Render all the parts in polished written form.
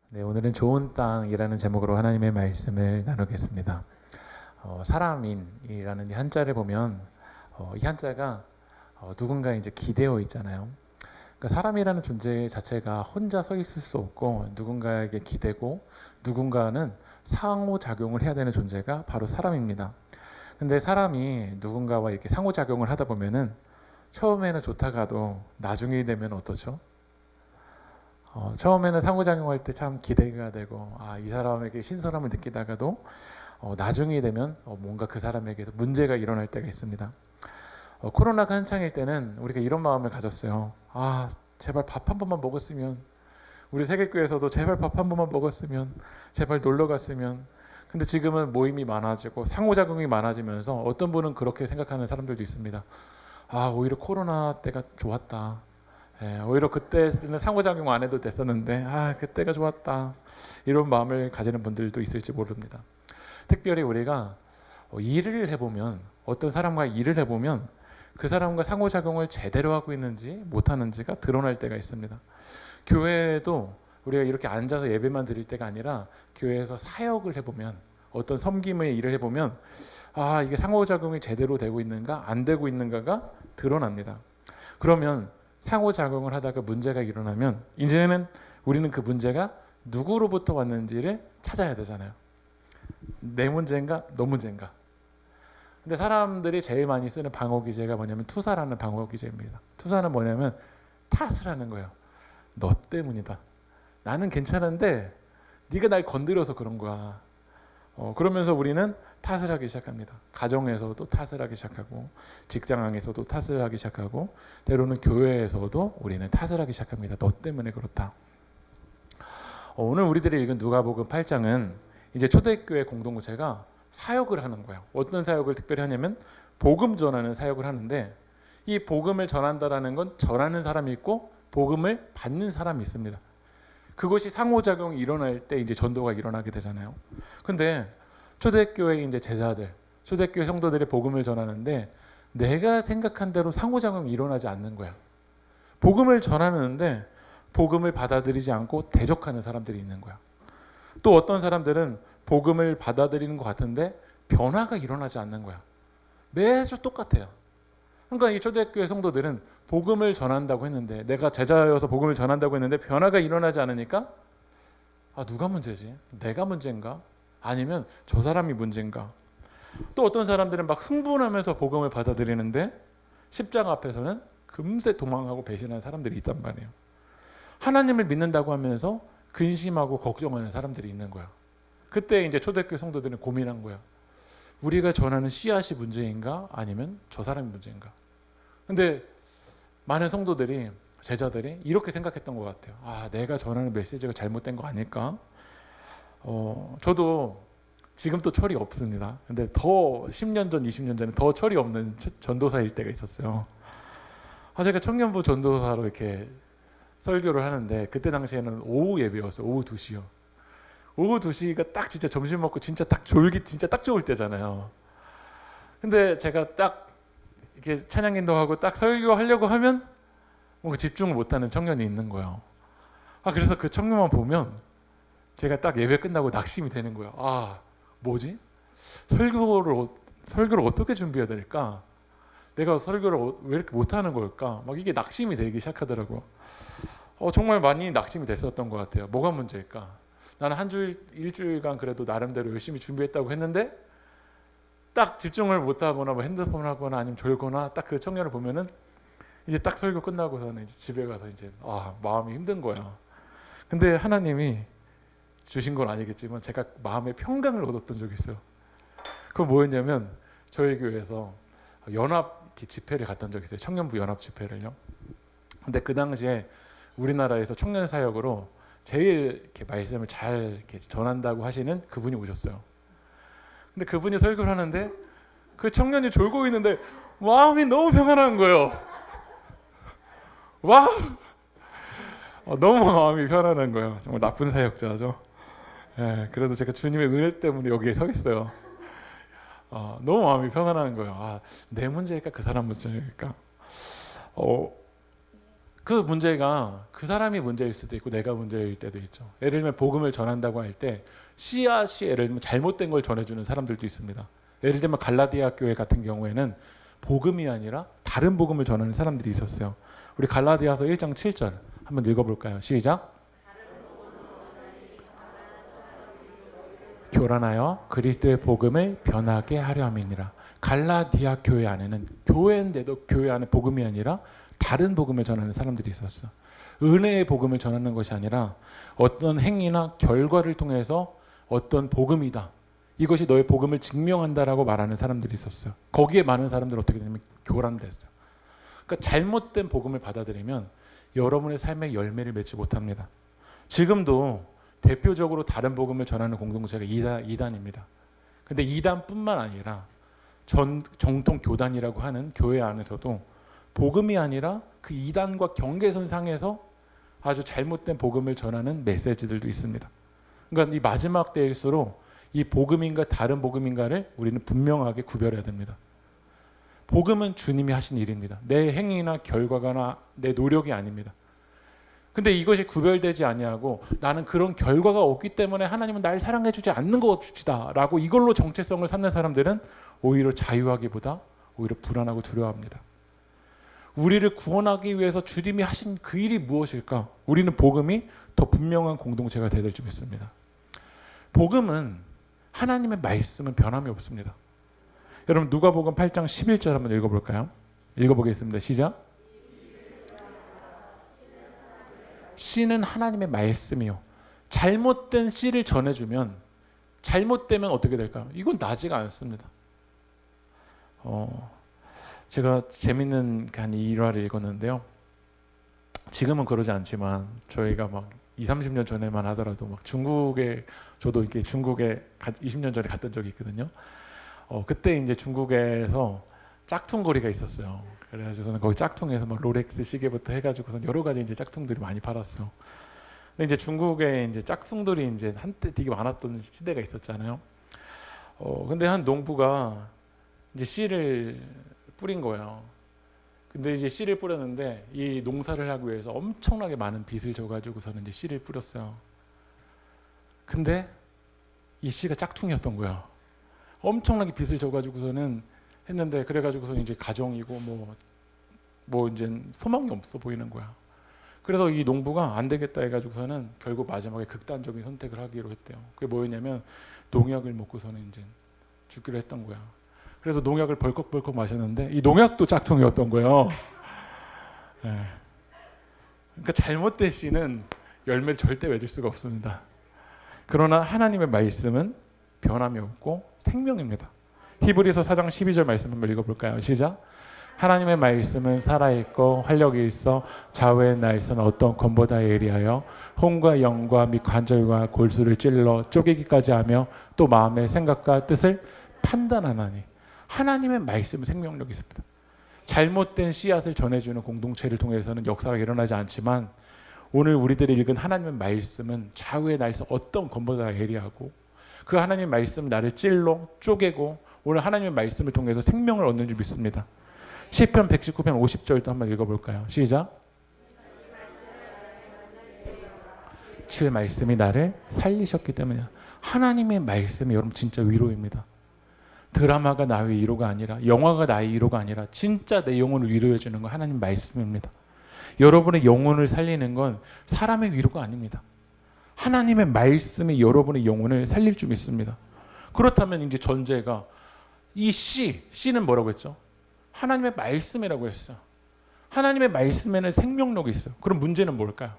네, 오늘은 좋은 땅이라는 제목으로 하나님의 말씀을 나누겠습니다. 사람인이라는 이 한자를 보면 이 한자가 누군가 이제 기대어 있잖아요. 그러니까 사람이라는 존재 자체가 혼자 서 있을 수 없고 누군가에게 기대고 누군가는 상호작용을 해야 되는 존재가 바로 사람입니다. 근데 사람이 누군가와 이렇게 상호작용을 하다 보면은 처음에는 좋다가도 나중에 되면 어떠죠? 처음에는 상호작용할 때 참 기대가 되고 이 사람에게 신선함을 느끼다가도 나중에 되면 뭔가 그 사람에게서 문제가 일어날 때가 있습니다. 코로나가 한창일 때는 우리가 이런 마음을 가졌어요. 제발 밥 한 번만 먹었으면, 우리 세계교회에서도 제발 밥 한 번만 먹었으면, 제발 놀러 갔으면. 근데 지금은 모임이 많아지고 상호작용이 많아지면서 어떤 분은 그렇게 생각하는 사람들도 있습니다. 오히려 코로나 때가 좋았다. 오히려 그때는 상호작용 안 해도 됐었는데 그때가 좋았다, 이런 마음을 가지는 분들도 있을지 모릅니다. 특별히 우리가 일을 해보면, 어떤 사람과 일을 해보면 그 사람과 상호작용을 제대로 하고 있는지 못하는지가 드러날 때가 있습니다. 교회에도 우리가 이렇게 앉아서 예배만 드릴 때가 아니라 교회에서 사역을 해보면, 어떤 섬김의 일을 해보면 이게 상호작용이 제대로 되고 있는가 안 되고 있는가가 드러납니다. 그러면 상호작용을 하다가 문제가 일어나면 이제는 우리는 그 문제가 누구로부터 왔는지를 찾아야 되잖아요. 내 문제인가 너 문제인가. 근데 사람들이 제일 많이 쓰는 방어 기제가 뭐냐면 투사라는 방어 기제입니다. 투사는 뭐냐면 탓을 하는 거예요. 너 때문이다. 나는 괜찮은데 네가 날 건드려서 그런 거야. 그러면서 우리는 탓을 하기 시작합니다. 가정에서도 탓을 하기 시작하고, 직장 안에서도 탓을 하기 시작하고, 때로는 교회에서도 우리는 탓을 하기 시작합니다. 너 때문에 그렇다. 오늘 우리들이 읽은 누가복음 8장은 이제 초대교회 공동체가 사역을 하는 거예요. 어떤 사역을 특별히 하냐면 복음 전하는 사역을 하는데, 이 복음을 전한다라는 건 전하는 사람이 있고 복음을 받는 사람이 있습니다. 그것이 상호작용이 일어날 때 이제 전도가 일어나게 되잖아요. 근데 초대교회 이제 제자들, 초대교회 성도들이 복음을 전하는데 내가 생각한 대로 상호작용이 일어나지 않는 거야. 복음을 전하는데 복음을 받아들이지 않고 대적하는 사람들이 있는 거야. 또 어떤 사람들은 복음을 받아들이는 것 같은데 변화가 일어나지 않는 거야. 매주 똑같아요. 그러니까 이 초대교회 성도들은 복음을 전한다고 했는데, 내가 제자여서 복음을 전한다고 했는데 변화가 일어나지 않으니까 누가 문제지? 내가 문제인가? 아니면 저 사람이 문제인가? 또 어떤 사람들은 막 흥분하면서 복음을 받아들이는데 십자가 앞에서는 금세 도망하고 배신하는 사람들이 있단 말이에요. 하나님을 믿는다고 하면서 근심하고 걱정하는 사람들이 있는 거야. 그때 이제 초대교회 성도들은 고민한 거야. 우리가 전하는 씨앗이 문제인가? 아니면 저 사람이 문제인가? 근데 많은 성도들이, 제자들이 이렇게 생각했던 것 같아요. 내가 전하는 메시지가 잘못된 거 아닐까? 저도 지금 또 철이 없습니다. 근데 더 10년 전, 20년 전에 더 철이 없는 전도사일 때가 있었어요. 제가 청년부 전도사로 이렇게 설교를 하는데, 그때 당시에는 오후 예배였어요. 오후 2시요. 오후 2시가 딱 진짜 점심 먹고 진짜 딱 졸기 진짜 딱 좋을 때잖아요. 근데 제가 딱 이렇게 찬양 인도하고 딱 설교하려고 하면 뭔가 집중을 못하는 청년이 있는 거예요. 그래서 그 청년만 보면 제가 딱 예배 끝나고 낙심이 되는 거예요. 뭐지? 설교를 어떻게 준비해야 될까? 내가 설교를 왜 이렇게 못하는 걸까? 막 이게 낙심이 되기 시작하더라고요. 정말 많이 낙심이 됐었던 것 같아요. 뭐가 문제일까? 나는 한 주일, 일주일간 그래도 나름대로 열심히 준비했다고 했는데 딱 집중을 못하거나 뭐 핸드폰 하거나 아니면 졸거나, 딱 그 청년을 보면은 이제 딱 설교 끝나고서는 이제 집에 가서 이제 마음이 힘든 거야. 근데 하나님이 주신 건 아니겠지만 제가 마음의 평강을 얻었던 적이 있어요. 그건 뭐였냐면, 저희 교회에서 연합 집회를 갔던 적이 있어요. 청년부 연합 집회를요. 근데 그 당시에 우리나라에서 청년 사역으로 제일 이렇게 말씀을 잘 이렇게 전한다고 하시는 그분이 오셨어요. 근데 그분이 설교를 하는데 그 청년이 졸고 있는데 마음이 너무 평안한 거예요. 와, 너무 마음이 편안한 거예요. 정말 나쁜 사역자죠. 그래도 제가 주님의 은혜 때문에 여기에 서 있어요. 너무 마음이 평안한 거예요. 내 문제일까 그 사람 문제일까? 그 문제가 그 사람이 문제일 수도 있고 내가 문제일 때도 있죠. 예를 들면 복음을 전한다고 할 때 씨앗이 예를 들면 잘못된 걸 전해주는 사람들도 있습니다. 예를 들면 갈라디아 교회 같은 경우에는 복음이 아니라 다른 복음을 전하는 사람들이 있었어요. 우리 갈라디아서 1장 7절 한번 읽어볼까요? 시작. 교란하여 그리스도의 복음을 변하게 하려 함이니라. 갈라디아 교회 안에는 교회인데도 교회 안에 복음이 아니라 다른 복음을 전하는 사람들이 있었어. 은혜의 복음을 전하는 것이 아니라 어떤 행위나 결과를 통해서 어떤 복음이다, 이것이 너의 복음을 증명한다라고 말하는 사람들이 있었어요. 거기에 많은 사람들은 어떻게 되냐면 교란됐어요. 그러니까 잘못된 복음을 받아들이면 여러분의 삶의 열매를 맺지 못합니다. 지금도 대표적으로 다른 복음을 전하는 공동체가 이단입니다. 근데 이단뿐만 아니라 정통 교단이라고 하는 교회 안에서도 복음이 아니라 그 이단과 경계선 상에서 아주 잘못된 복음을 전하는 메시지들도 있습니다. 그러니까 이 마지막 때일수록 이 복음인가 다른 복음인가를 우리는 분명하게 구별해야 됩니다. 복음은 주님이 하신 일입니다. 내 행위나 결과나 내 노력이 아닙니다. 근데 이것이 구별되지 아니하고 나는 그런 결과가 없기 때문에 하나님은 날 사랑해 주지 않는 것이다 라고 이걸로 정체성을 삼는 사람들은 오히려 자유하기보다 오히려 불안하고 두려워합니다. 우리를 구원하기 위해서 주님이 하신 그 일이 무엇일까? 우리는 복음이 더 분명한 공동체가 되야 될 줄 믿습니다. 복음은 하나님의 말씀은 변함이 없습니다. 여러분 누가복음 8장 11절 한번 읽어볼까요? 읽어보겠습니다. 시작. 씨는 하나님의 말씀이요. 잘못된 씨를 전해주면 잘못되면 어떻게 될까요? 이건 나지가 않습니다. 제가 재밌는 한 일화를 읽었는데요. 지금은 그러지 않지만 저희가 막 20-30년 전에만 하더라도 막 중국에 저도 이렇게 중국에 20년 전에 갔던 적이 있거든요. 그때 이제 중국에서 짝퉁거리가 있었어요. 그래서 저는 거기 짝퉁에서 막 롤렉스 시계부터 해가지고선 여러 가지 이제 짝퉁들이 많이 팔았어요. 근데 이제 중국에 이제 짝퉁들이 이제 한때 되게 많았던 시대가 있었잖아요. 근데 한 농부가 이제 씨를 뿌린 거예요. 근데 이제 씨를 뿌렸는데 이 농사를 하기 위해서 엄청나게 많은 빚을 져가지고서는 이제 씨를 뿌렸어요. 근데 이 씨가 짝퉁이었던 거예요. 엄청나게 빚을 져가지고서는 했는데 그래가지고서 이제 가정이고 뭐 이제 소망이 없어 보이는 거야. 그래서 이 농부가 안 되겠다 해가지고서는 결국 마지막에 극단적인 선택을 하기로 했대요. 그게 뭐였냐면 농약을 먹고서는 이제 죽기로 했던 거야. 그래서 농약을 벌컥벌컥 마셨는데 이 농약도 짝퉁이었던 거예요. 네. 그러니까 잘못된 씨는 열매를 절대 맺을 수가 없습니다. 그러나 하나님의 말씀은 변함이 없고 생명입니다. 히브리서 4장 12절 말씀 한번 읽어볼까요? 시작. 하나님의 말씀은 살아있고 활력이 있어 좌우의 날선 어떤 검보다 예리하여 혼과 영과 및 관절과 골수를 찔러 쪼개기까지 하며 또 마음의 생각과 뜻을 판단하나니. 하나님의 말씀은 생명력이 있습니다. 잘못된 씨앗을 전해주는 공동체를 통해서는 역사가 일어나지 않지만 오늘 우리들이 읽은 하나님의 말씀은 좌우의 날선 어떤 검보다 예리하고 그 하나님의 말씀은 나를 찔러 쪼개고 오늘 하나님의 말씀을 통해서 생명을 얻는 줄 믿습니다. 시편 119편 50절도 한번 읽어볼까요? 시작. 주의 말씀이 나를 살리셨기 때문에. 하나님의 말씀이 여러분 진짜 위로입니다. 드라마가 나의 위로가 아니라 영화가 나의 위로가 아니라 진짜 내 영혼을 위로해 주는 건 하나님 말씀입니다. 여러분의 영혼을 살리는 건 사람의 위로가 아닙니다. 하나님의 말씀이 여러분의 영혼을 살릴 줄 믿습니다. 그렇다면 이제 전제가 이 씨는 뭐라고 했죠? 하나님의 말씀이라고 했어요. 하나님의 말씀에는 생명력이 있어요. 그럼 문제는 뭘까요?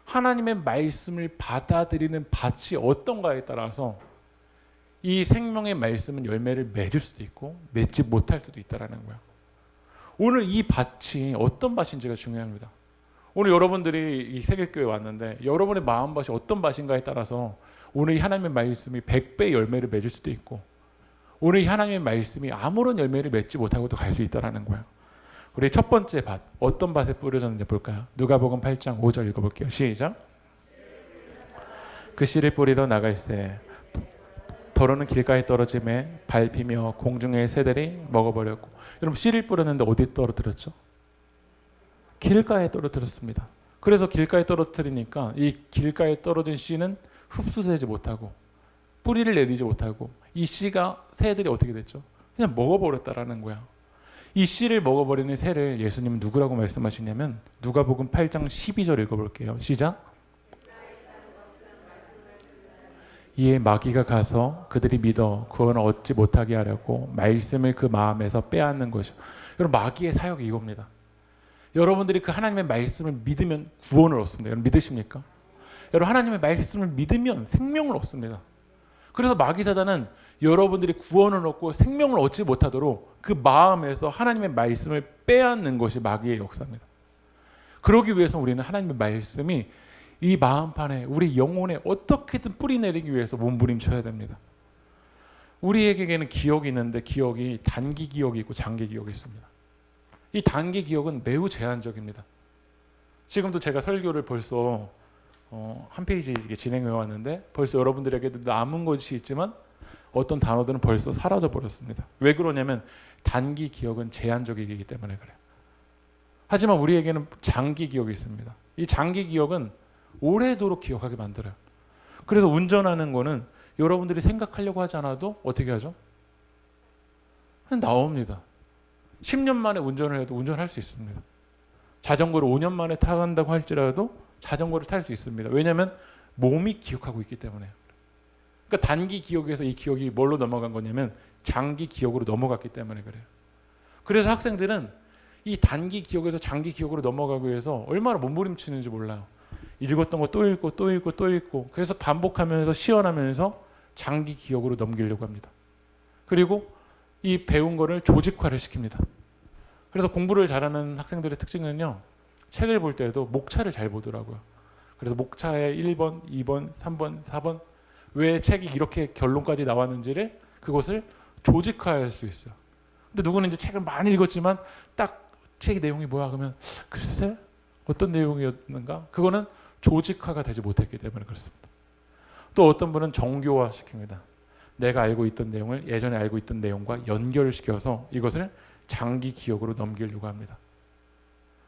하나님의 말씀을 받아들이는 밭이 어떤가에 따라서 이 생명의 말씀은 열매를 맺을 수도 있고 맺지 못할 수도 있다는 거예요. 오늘 이 밭이 어떤 밭인지가 중요합니다. 오늘 여러분들이 이 세길교회에 왔는데 여러분의 마음밭이 어떤 밭인가에 따라서 오늘 이 하나님의 말씀이 100배의 열매를 맺을 수도 있고 오늘 이 하나님의 말씀이 아무런 열매를 맺지 못하고도 갈 수 있다는 거예요. 우리 첫 번째 밭, 어떤 밭에 뿌려졌는지 볼까요? 누가복음 8장 5절 읽어볼게요. 시작. 그 씨를 뿌리러 나갈새 더러는 길가에 떨어짐에 밟히며 공중의 새들이 먹어버렸고. 여러분 씨를 뿌렸는데 어디 떨어뜨렸죠? 길가에 떨어뜨렸습니다. 그래서 길가에 떨어뜨리니까 이 길가에 떨어진 씨는 흡수되지 못하고 뿌리를 내리지 못하고 이 씨가 새들이 어떻게 됐죠? 그냥 먹어버렸다라는 거야. 이 씨를 먹어버리는 새를 예수님은 누구라고 말씀하시냐면 누가복음 8장 12절 읽어볼게요. 시작. 이에 마귀가 가서 그들이 믿어 구원을 얻지 못하게 하려고 말씀을 그 마음에서 빼앗는 것이요. 여러분, 마귀의 사역이 이겁니다. 여러분들이 그 하나님의 말씀을 믿으면 구원을 얻습니다. 여러분 믿으십니까? 여러분, 하나님의 말씀을 믿으면 생명을 얻습니다. 그래서 마귀 사단은 여러분들이 구원을 얻고 생명을 얻지 못하도록 그 마음에서 하나님의 말씀을 빼앗는 것이 마귀의 역사입니다. 그러기 위해서 우리는 하나님의 말씀이 이 마음판에 우리 영혼에 어떻게든 뿌리 내리기 위해서 몸부림쳐야 됩니다. 우리에게는 기억이 있는데 기억이 단기 기억이 있고 장기 기억이 있습니다. 이 단기 기억은 매우 제한적입니다. 지금도 제가 설교를 벌써 한 페이지 진행해 왔는데 벌써 여러분들에게도 남은 것이 있지만 어떤 단어들은 벌써 사라져 버렸습니다. 왜 그러냐면 단기 기억은 제한적이기 때문에 그래요. 하지만 우리에게는 장기 기억이 있습니다. 이 장기 기억은 오래도록 기억하게 만들어요. 그래서 운전하는 거는 여러분들이 생각하려고 하지 않아도 어떻게 하죠? 그냥 나옵니다. 10년 만에 운전을 해도 운전할 수 있습니다. 자전거를 5년 만에 타간다고 할지라도 자전거를 탈 수 있습니다. 왜냐하면 몸이 기억하고 있기 때문에. 그러니까 단기 기억에서 이 기억이 뭘로 넘어간 거냐면 장기 기억으로 넘어갔기 때문에 그래요. 그래서 학생들은 이 단기 기억에서 장기 기억으로 넘어가기 위해서 얼마나 몸부림치는지 몰라요. 읽었던 거 또 읽고 또 읽고 또 읽고 그래서 반복하면서 시연하면서 장기 기억으로 넘기려고 합니다. 그리고 이 배운 거를 조직화를 시킵니다. 그래서 공부를 잘하는 학생들의 특징은요. 책을 볼 때도 목차를 잘 보더라고요. 그래서 목차에 1번, 2번, 3번, 4번 왜 책이 이렇게 결론까지 나왔는지를 그것을 조직화할 수 있어요. 근데 누구는 이제 책을 많이 읽었지만 딱 책의 내용이 뭐야 그러면 글쎄 어떤 내용이었는가? 그거는 조직화가 되지 못했기 때문에 그렇습니다. 또 어떤 분은 정교화 시킵니다. 내가 알고 있던 내용을 예전에 알고 있던 내용과 연결시켜서 이것을 장기 기억으로 넘기려고 합니다.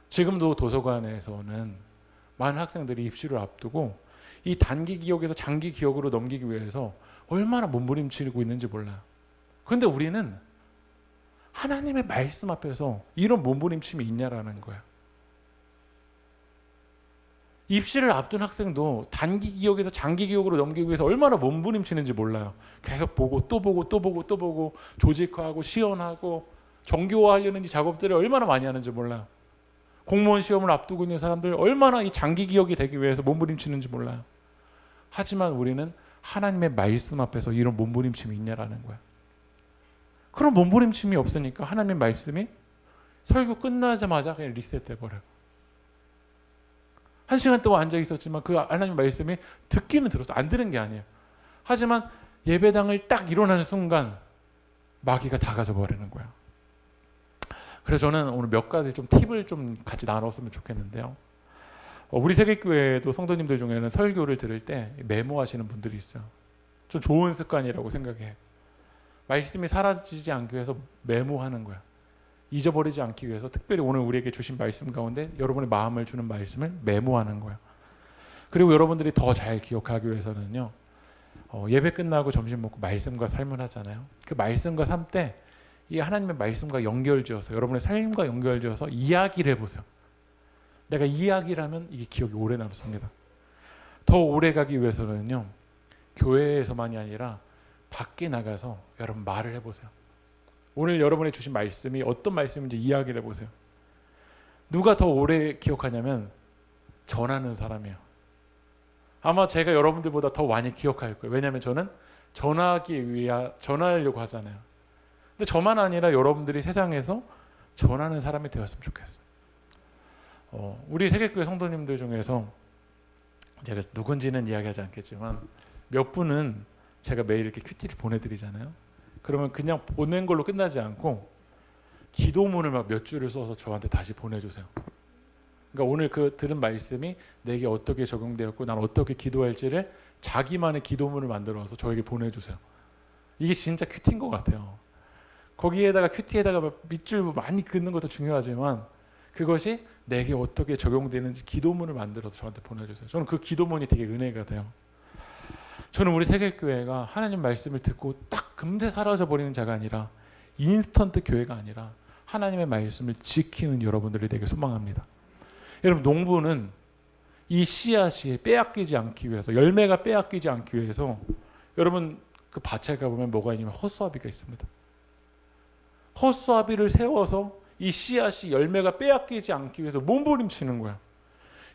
지금도 도서관에서는 많은 학생들이 입시를 앞두고 이 단기 기억에서 장기 기억으로 넘기기 위해서 얼마나 몸부림치고 있는지 몰라요. 그런데 우리는 하나님의 말씀 앞에서 이런 몸부림침이 있냐라는 거예요. 입시를 앞둔 학생도 단기 기억에서 장기 기억으로 넘기기 위해서 얼마나 몸부림치는지 몰라요. 계속 보고 또 보고 또 보고 또 보고 조직화하고 시연하고 정교화하려는 이 작업들을 얼마나 많이 하는지 몰라요. 공무원 시험을 앞두고 있는 사람들 얼마나 이 장기 기억이 되기 위해서 몸부림치는지 몰라요. 하지만 우리는 하나님의 말씀 앞에서 이런 몸부림침이 있냐라는 거야. 그런 몸부림침이 없으니까 하나님의 말씀이 설교 끝나자마자 그냥 리셋돼 버려요. 1시간 동안 앉아 있었지만 그 하나님 말씀이 듣기는 들었어. 안 들은 게 아니에요. 하지만 예배당을 딱 일어나는 순간 마귀가 다 가져버리는 거야. 그래서 저는 오늘 몇 가지 좀 팁을 좀 같이 나눴으면 좋겠는데요. 우리 세계교회도 성도님들 중에는 설교를 들을 때 메모하시는 분들이 있어요. 좀 좋은 습관이라고 생각해. 말씀이 사라지지 않기 위해서 메모하는 거야. 잊어버리지 않기 위해서 특별히 오늘 우리에게 주신 말씀 가운데 여러분의 마음을 주는 말씀을 메모하는 거야. 그리고 여러분들이 더 잘 기억하기 위해서는요. 예배 끝나고 점심 먹고 말씀과 삶을 하잖아요. 그 말씀과 삶 때 이 하나님의 말씀과 연결지어서 여러분의 삶과 연결지어서 이야기를 해보세요. 내가 이야기를 하면 이게 기억이 오래 남습니다. 더 오래 가기 위해서는요. 교회에서만이 아니라 밖에 나가서 여러분 말을 해보세요. 오늘 여러분이 주신 말씀이 어떤 말씀인지 이야기를 해보세요. 누가 더 오래 기억하냐면 전하는 사람이에요. 아마 제가 여러분들보다 더 많이 기억할 거예요. 왜냐하면 저는 전하려고 하잖아요. 근데 저만 아니라 여러분들이 세상에서 전하는 사람이 되었으면 좋겠어요. 우리 세계교회 성도님들 중에서 제가 누군지는 이야기하지 않겠지만 몇 분은 제가 매일 이렇게 큐티를 보내드리잖아요. 그러면 그냥 보낸 걸로 끝나지 않고 기도문을 막 몇 줄을 써서 저한테 다시 보내주세요. 그러니까 오늘 그 들은 말씀이 내게 어떻게 적용되었고 난 어떻게 기도할지를 자기만의 기도문을 만들어서 저에게 보내주세요. 이게 진짜 큐티인 것 같아요. 거기에다가 큐티에다가 밑줄 많이 긋는 것도 중요하지만 그것이 내게 어떻게 적용되는지 기도문을 만들어서 저한테 보내주세요. 저는 그 기도문이 되게 은혜가 돼요. 저는 우리 세계교회가 하나님 말씀을 듣고 딱 금세 사라져버리는 자가 아니라 인스턴트 교회가 아니라 하나님의 말씀을 지키는 여러분들이 되게 소망합니다. 여러분, 농부는 이 씨앗이 빼앗기지 않기 위해서, 열매가 빼앗기지 않기 위해서, 여러분 그 밭에 가보면 뭐가 있냐면 허수아비가 있습니다. 허수아비를 세워서 이 씨앗이 열매가 빼앗기지 않기 위해서 몸부림치는 거야.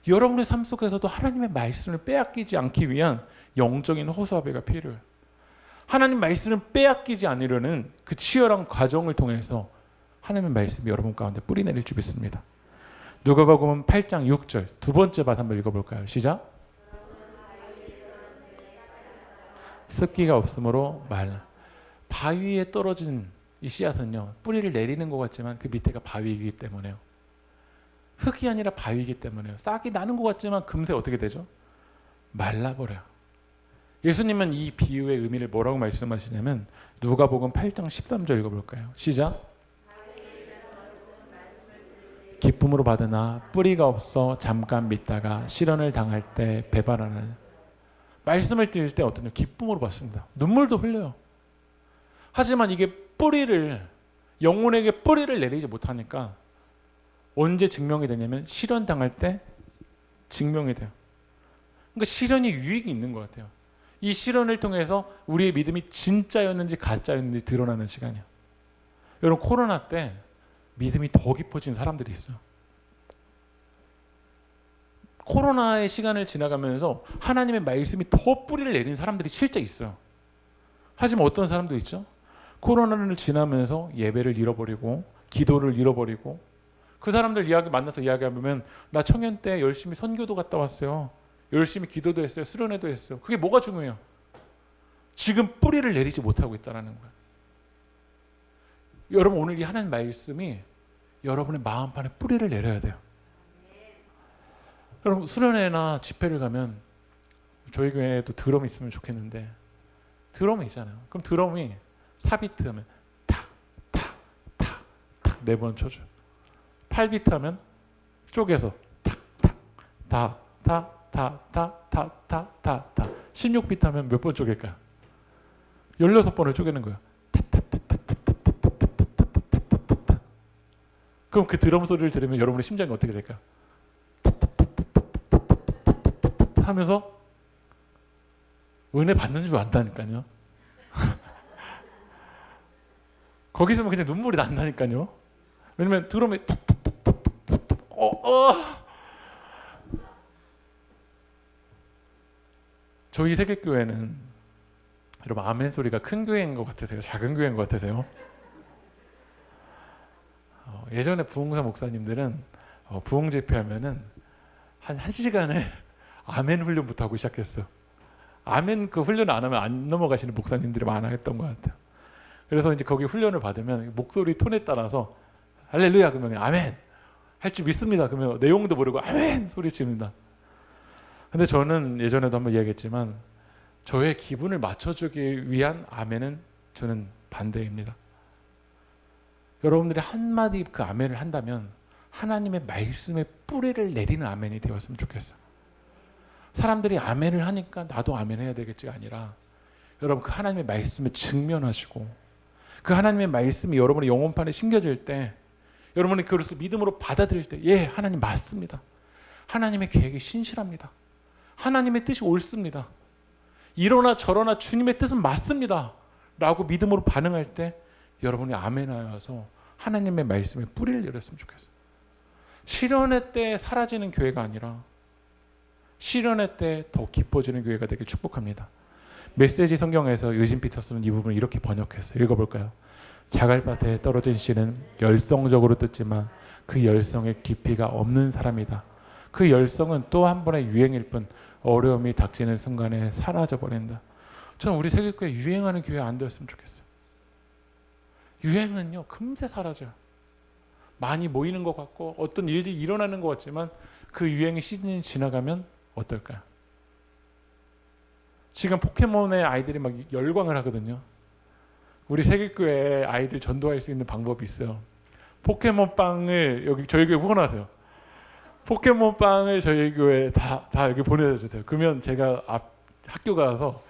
여러분의 삶 속에서도 하나님의 말씀을 빼앗기지 않기 위한 영적인 허수아비가 필요해요. 하나님 말씀을 빼앗기지 않으려는 그 치열한 과정을 통해서 하나님의 말씀이 여러분 가운데 뿌리 내릴 줄 믿습니다. 누가복음 8장 6절 두 번째 밭 한번 읽어볼까요? 시작. 습기가 없으므로 말라. 바위에 떨어진 이 씨앗은요, 뿌리를 내리는 것 같지만 그 밑에가 바위이기 때문에요. 흙이 아니라 바위이기 때문에요. 싹이 나는 것 같지만 금세 어떻게 되죠? 말라버려요. 예수님은 이 비유의 의미를 뭐라고 말씀하시냐면 누가복음 8장 13절 읽어볼까요? 시작. 기쁨으로 받으나 뿌리가 없어 잠깐 믿다가 시련을 당할 때 배반하는. 말씀을 들을 때 어떠냐? 기쁨으로 받습니다. 눈물도 흘려요. 하지만 이게 뿌리를, 영혼에게 뿌리를 내리지 못하니까 언제 증명이 되냐면 시련 당할 때 증명이 돼요. 그러니까 시련이 유익이 있는 것 같아요. 이 시련을 통해서 우리의 믿음이 진짜였는지 가짜였는지 드러나는 시간이에요. 여러분, 코로나 때 믿음이 더 깊어진 사람들이 있어요. 코로나의 시간을 지나가면서 하나님의 말씀이 더 뿌리를 내린 사람들이 실제 있어요. 하지만 어떤 사람도 있죠? 코로나를 지나면서 예배를 잃어버리고 기도를 잃어버리고, 그 사람들 만나서 이야기하면 나 청년 때 열심히 선교도 갔다 왔어요. 열심히 기도도 했어요. 수련회도 했어요. 그게 뭐가 중요해요? 지금 뿌리를 내리지 못하고 있다는 거예요. 여러분, 오늘 이 하나님 말씀이 여러분의 마음판에 뿌리를 내려야 돼요. 여러분, 수련회나 집회를 가면 저희 교회에도 드럼이 있으면 좋겠는데 드럼이 있잖아요. 그럼 드럼이 4비트 하면 탁, 탁, 탁, 탁 4번 쳐줘요. 8비트 하면 쪼개서 탁, 탁, 다, 다, 다, 다, 다, 다, 다, 다. 16비트 하면 몇 번 쪼갤까요? 16번을 쪼개는 거예요. 그럼 그 드럼 소리를 들으면 여러분의 심장이 어떻게 될까요? 하면서 은혜 받는 줄 안다니까요. 거기서는 그냥 눈물이 난다니까요. 왜냐면 드럼에 저희 세계교회는 여러분, 아멘 소리가 큰 교회인 것 같으세요? 작은 교회인 것 같으세요? 예전에 부흥사 목사님들은 부흥 집회하면은 한 1시간을 아멘 훈련부터 하고 시작했어요. 아멘 그 훈련 안 하면 안 넘어가시는 목사님들이 많았던 것 같아요. 그래서 이제 거기 훈련을 받으면 목소리 톤에 따라서 할렐루야 그러면 아멘 할 줄 믿습니다. 그러면 내용도 모르고 아멘 소리칩니다. 근데 저는 예전에도 한번 이야기했지만 저의 기분을 맞춰주기 위한 아멘은 저는 반대입니다. 여러분들이 한마디 그 아멘을 한다면 하나님의 말씀에 뿌리를 내리는 아멘이 되었으면 좋겠어요. 사람들이 아멘을 하니까 나도 아멘 해야 되겠지가 아니라 여러분, 그 하나님의 말씀을 직면하시고 그 하나님의 말씀이 여러분의 영혼판에 심겨질 때 여러분이 그것을 믿음으로 받아들일 때, 예, 하나님 맞습니다. 하나님의 계획이 신실합니다. 하나님의 뜻이 옳습니다. 이러나 저러나 주님의 뜻은 맞습니다. 라고 믿음으로 반응할 때 여러분이 아멘하여서 하나님의 말씀에 뿌리를 내렸으면 좋겠어요. 시련의 때 사라지는 교회가 아니라 시련의 때 더 깊어지는 교회가 되길 축복합니다. 메시지 성경에서 유진 피터스는 이 부분을 이렇게 번역했어요. 읽어볼까요? 자갈밭에 떨어진 씨는 열성적으로 뜯지만 그 열성에 깊이가 없는 사람이다. 그 열성은 또 한 번의 유행일 뿐 어려움이 닥치는 순간에 사라져버린다. 저는 우리 세계교회 유행하는 교회 안 되었으면 좋겠어요. 유행은요 금세 사라져요. 많이 모이는 것 같고 어떤 일들이 일어나는 것 같지만 그 유행의 시즌이 지나가면 어떨까요? 지금 포켓몬의 아이들이 막 열광을 하거든요. 우리 세계교회 아이들 전도할 수 있는 방법이 있어요. 포켓몬 빵을 여기 저희 교회 후원하세요. 포켓몬빵을 저희 교회에 다 여기 보내주세요. 그러면 제가 학교 가서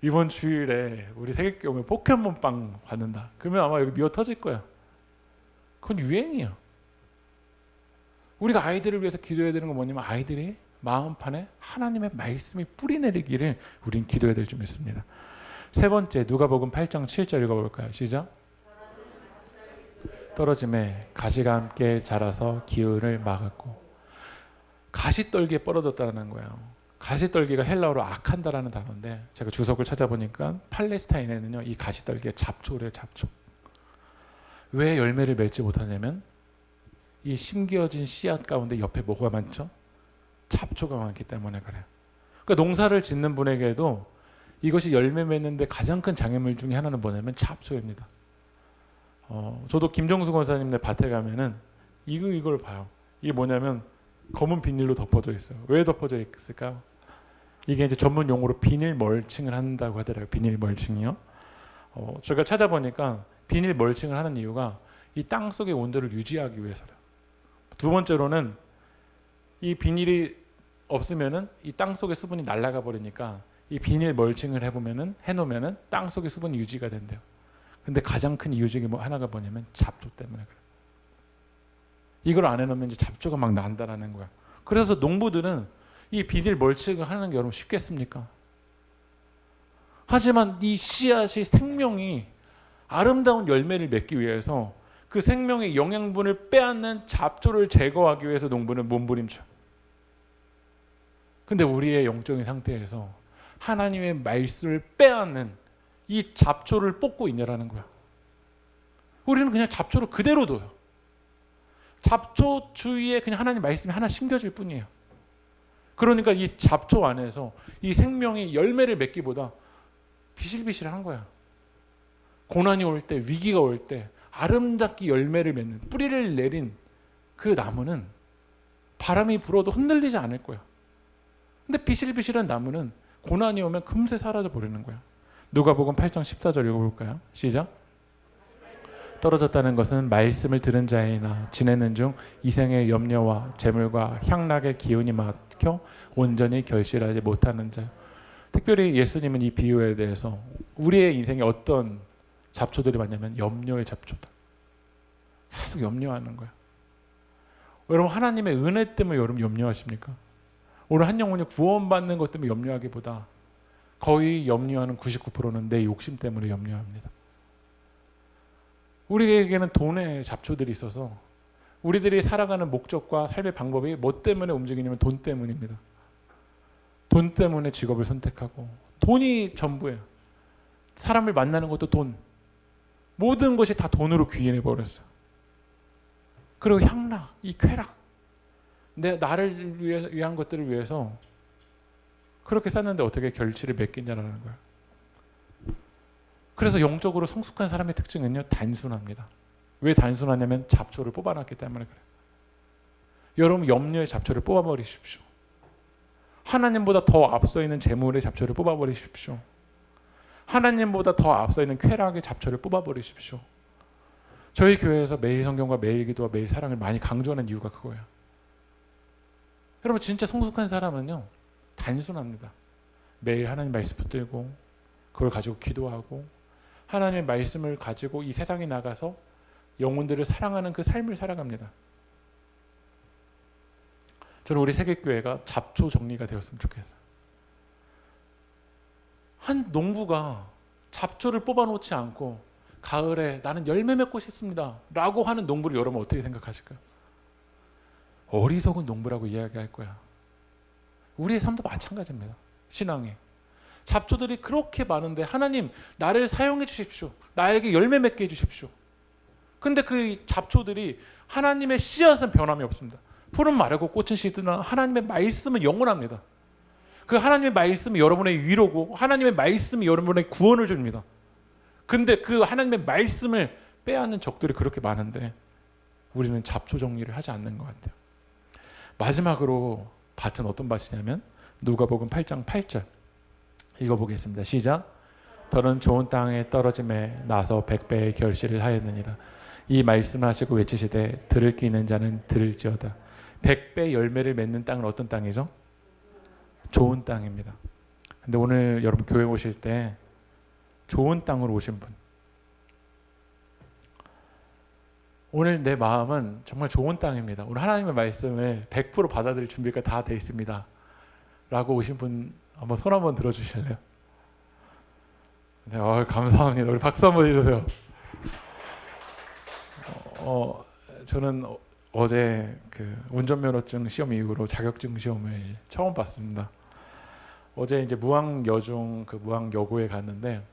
이번 주일에 우리 세계교회 포켓몬빵 받는다. 그러면 아마 여기 미어 터질 거야. 그건 유행이야. 우리가 아이들을 위해서 기도해야 되는 건 뭐냐면 아이들이 마음판에 하나님의 말씀이 뿌리내리기를 우린 기도해야 될 줄 믿습니다. 세 번째, 누가복음 8장 7절 읽어볼까요? 시작. 떨어짐에 가시가 함께 자라서 기운을 막았고. 가시떨기에 뻗어졌다는 거예요. 가시떨기가 헬라어로 아칸다라는 단어인데 제가 주석을 찾아보니까 팔레스타인에는요 이 가시떨기에 잡초래요. 잡초. 왜 열매를 맺지 못하냐면 이 심겨진 씨앗 가운데 옆에 뭐가 많죠? 잡초가 많기 때문에 그래요. 그러니까 농사를 짓는 분에게도 이것이 열매 맺는데 가장 큰 장애물 중에 하나는 뭐냐면 잡초입니다. 저도 김정수 권사님네 밭에 가면은 이걸 봐요. 이게 뭐냐면 검은 비닐로 덮어져 있어요. 왜 덮어져 있을까요? 이게 이제 전문 용어로 비닐 멀칭을 한다고 하더라고요. 비닐 멀칭이요. 제가 찾아보니까 비닐 멀칭을 하는 이유가 이 땅 속의 온도를 유지하기 위해서요. 두 번째로는 이 비닐이 없으면은 이 땅 속의 수분이 날아가 버리니까 이 비닐 멀칭을 해놓으면은 땅 속의 수분이 유지가 된대요. 근데 가장 큰 이유 중에 하나가 뭐냐면 잡초 때문에 그래요. 이걸 안 해놓으면 이제 잡초가 막 난다라는 거야. 그래서 농부들은 이 비닐 멀칭을 하는 게 여러분 쉽겠습니까? 하지만 이 씨앗이 생명이 아름다운 열매를 맺기 위해서 그 생명의 영양분을 빼앗는 잡초를 제거하기 위해서 농부는 몸부림쳐. 근데 우리의 영적인 상태에서 하나님의 말씀을 빼앗는 이 잡초를 뽑고 있냐라는 거야. 우리는 그냥 잡초를 그대로 둬요. 잡초 주위에 그냥 하나님 말씀이 하나 심겨질 뿐이에요. 그러니까 이 잡초 안에서 이 생명이 열매를 맺기보다 비실비실한 거야. 고난이 올 때, 위기가 올 때 아름답게 열매를 맺는 뿌리를 내린 그 나무는 바람이 불어도 흔들리지 않을 거야. 근데 비실비실한 나무는 고난이 오면 금세 사라져 버리는 거야. 누가복음 8장 14절 읽어볼까요? 시작. 떨어졌다는 것은 말씀을 들은 자이나 지내는 중 이생의 염려와 재물과 향락의 기운이 막혀 온전히 결실하지 못하는 자. 특별히 예수님은 이 비유에 대해서 우리의 인생에 어떤 잡초들이 많냐면 염려의 잡초다. 계속 염려하는 거야. 여러분 하나님의 은혜 때문에 여러분 염려하십니까? 오늘 한 영혼이 구원받는 것 때문에 염려하기보다 거의 염려하는 99%는 내 욕심 때문에 염려합니다. 우리에게는 돈의 잡초들이 있어서 우리들이 살아가는 목적과 삶의 방법이 뭐 때문에 움직이냐면 돈 때문입니다. 돈 때문에 직업을 선택하고 돈이 전부예요. 사람을 만나는 것도 돈. 모든 것이 다 돈으로 귀인해 버렸어요. 그리고 향락, 이 쾌락. 나를 위한 것들을 위해서 그렇게 쌌는데 어떻게 결실을 맺겠냐라는 거예요. 그래서 영적으로 성숙한 사람의 특징은요 단순합니다. 왜 단순하냐면 잡초를 뽑아놨기 때문에 그래요. 여러분 염려의 잡초를 뽑아버리십시오. 하나님보다 더 앞서 있는 재물의 잡초를 뽑아버리십시오. 하나님보다 더 앞서 있는 쾌락의 잡초를 뽑아버리십시오. 저희 교회에서 매일 성경과 매일 기도와 매일 사랑을 많이 강조하는 이유가 그거예요. 여러분 진짜 성숙한 사람은요 단순합니다. 매일 하나님 말씀 붙들고 그걸 가지고 기도하고 하나님의 말씀을 가지고 이 세상에 나가서 영혼들을 사랑하는 그 삶을 살아갑니다. 저는 우리 세계교회가 잡초 정리가 되었으면 좋겠어요. 한 농부가 잡초를 뽑아놓지 않고 가을에 나는 열매 맺고 싶습니다 라고 하는 농부를 여러분 어떻게 생각하실까요? 어리석은 농부라고 이야기할 거야. 우리의 삶도 마찬가지입니다. 신앙이 잡초들이 그렇게 많은데 하나님 나를 사용해 주십시오. 나에게 열매 맺게 해 주십시오. 근데 그 잡초들이 하나님의 씨앗은 변함이 없습니다. 풀은 마르고 꽃은 시드나 하나님의 말씀은 영원합니다. 그 하나님의 말씀이 여러분의 위로고 하나님의 말씀이 여러분의 구원을 줍니다. 근데 그 하나님의 말씀을 빼앗는 적들이 그렇게 많은데 우리는 잡초 정리를 하지 않는 것 같아요. 마지막으로 밭은 어떤 밭이냐면 누가복음 8장 8절 읽어보겠습니다. 시작. 더는 좋은 땅에 떨어짐에 나서 100배의 결실을 하였느니라. 이 말씀을 하시고 외치시되 들을 귀 있는 자는 들을지어다. 100배 열매를 맺는 땅은 어떤 땅이죠? 좋은 땅입니다. 근데 오늘 여러분 교회 오실 때 좋은 땅으로 오신 분, 오늘 내 마음은 정말 좋은 땅입니다. 오늘 하나님의 말씀을 100% 받아들일 준비가 다 돼 있습니다. 라고 오신 분 한번 손 한번 들어주실래요? 네, 감사합니다. 우리 박수 한번 해주세요. 저는 어제 그 운전면허증 시험 이후로 자격증 시험을 처음 봤습니다. 어제 이제 무항여중 그 무항여고에 갔는데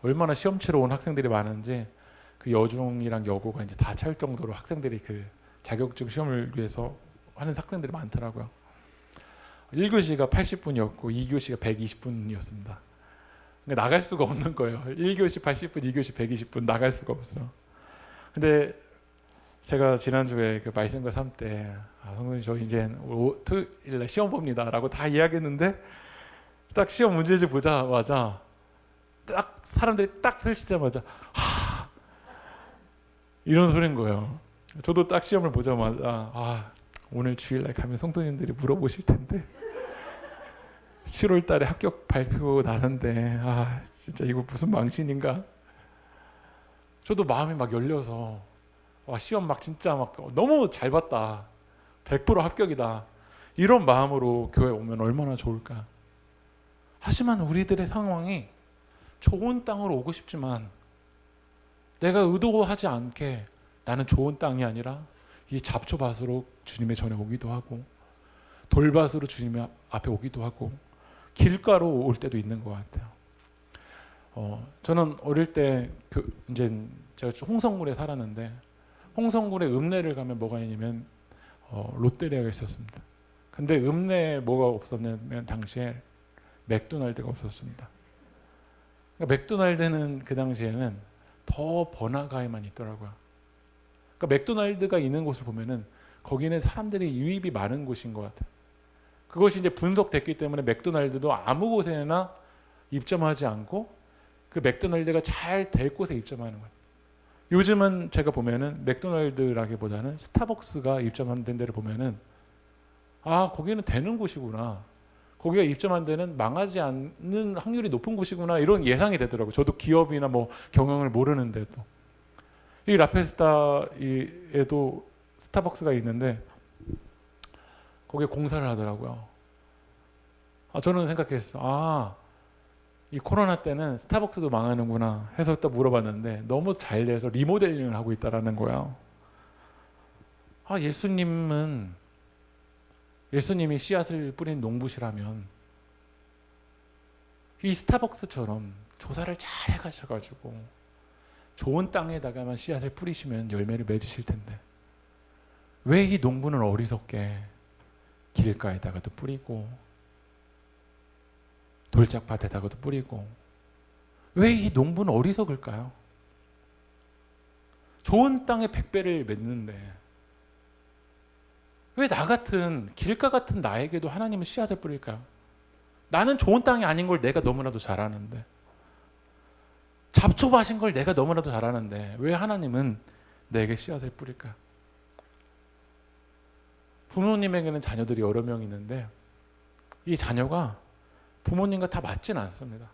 얼마나 시험 치러 온 학생들이 많은지 그 여중이랑 여고가 이제 다 차일 정도로 학생들이 그 자격증 시험을 위해서 하는 학생들이 많더라고요. 1교시가 80분이었고 2교시가 120분이었습니다. 그러니까 나갈 수가 없는 거예요. 1교시 80분, 2교시 120분 나갈 수가 없어요. 근데 제가 지난주에 그 말씀과 삶 때 성도님 저 이제 토요일에 시험 봅니다 라고 다 이야기했는데 딱 시험 문제집 보자마자 딱 사람들이 딱 펼치자마자 이런 소리인 거예요. 저도 딱 시험을 보자마자 오늘 주일날 가면 성도님들이 물어보실 텐데 7월 달에 합격 발표 나는데 진짜 이거 무슨 망신인가. 저도 마음이 막 열려서 시험 막 진짜 막 너무 잘 봤다, 100% 합격이다, 이런 마음으로 교회 오면 얼마나 좋을까. 하지만 우리들의 상황이 좋은 땅으로 오고 싶지만 내가 의도하지 않게 나는 좋은 땅이 아니라 이 잡초밭으로 주님의 전에 오기도 하고 돌밭으로 주님의 앞에 오기도 하고 길가로 올 때도 있는 것 같아요. 저는 어릴 때 이제 제가 홍성군에 살았는데 홍성군에 읍내를 가면 뭐가 있냐면 롯데리아가 있었습니다. 근데 읍내에 뭐가 없었냐면 당시에 맥도날드가 없었습니다. 그러니까 맥도날드는 그 당시에는 더 번화가에만 있더라고요. 그러니까 맥도날드가 있는 곳을 보면은 거기는 사람들이 유입이 많은 곳인 것 같아요. 그것이 이제 분석됐기 때문에 맥도날드도 아무 곳에나 입점하지 않고 그 맥도날드가 잘 될 곳에 입점하는 거예요. 요즘은 제가 보면은 맥도날드라기보다는 스타벅스가 입점한 데를 보면은 거기는 되는 곳이구나, 거기가 입점한 데는 망하지 않는 확률이 높은 곳이구나, 이런 예상이 되더라고요. 저도 기업이나 뭐 경영을 모르는데도. 이 라페스타에도 스타벅스가 있는데 거기에 공사를 하더라고요. 저는 생각했어. 이 코로나 때는 스타벅스도 망하는구나 해서 딱 물어봤는데 너무 잘 돼서 리모델링을 하고 있다라는 거예요. 예수님이 씨앗을 뿌린 농부시라면 이 스타벅스처럼 조사를 잘 해가셔가지고 좋은 땅에다가만 씨앗을 뿌리시면 열매를 맺으실 텐데 왜 이 농부는 어리석게 길가에다가도 뿌리고 돌짝밭에다가도 뿌리고, 왜 이 농부는 어리석을까요? 좋은 땅에 100배를 맺는데 왜 나 같은 길가 같은 나에게도 하나님은 씨앗을 뿌릴까요? 나는 좋은 땅이 아닌 걸 내가 너무나도 잘 아는데, 잡초밭인 걸 내가 너무나도 잘 아는데 왜 하나님은 내게 씨앗을 뿌릴까요? 부모님에게는 자녀들이 여러 명 있는데 이 자녀가 부모님과 다 맞지는 않습니다.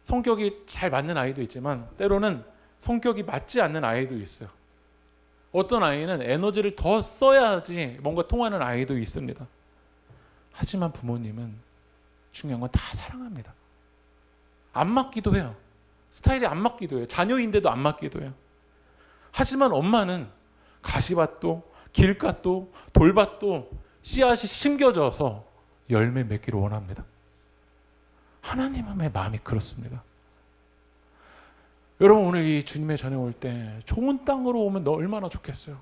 성격이 잘 맞는 아이도 있지만 때로는 성격이 맞지 않는 아이도 있어요. 어떤 아이는 에너지를 더 써야지 뭔가 통하는 아이도 있습니다. 하지만 부모님은 중요한 건 다 사랑합니다. 안 맞기도 해요. 스타일이 안 맞기도 해요. 자녀인데도 안 맞기도 해요. 하지만 엄마는 가시밭도 길밭도 돌밭도 씨앗이 심겨져서 열매 맺기를 원합니다. 하나님의 마음이 그렇습니다. 여러분 오늘 이 주님의 전에 올 때 좋은 땅으로 오면 너 얼마나 좋겠어요.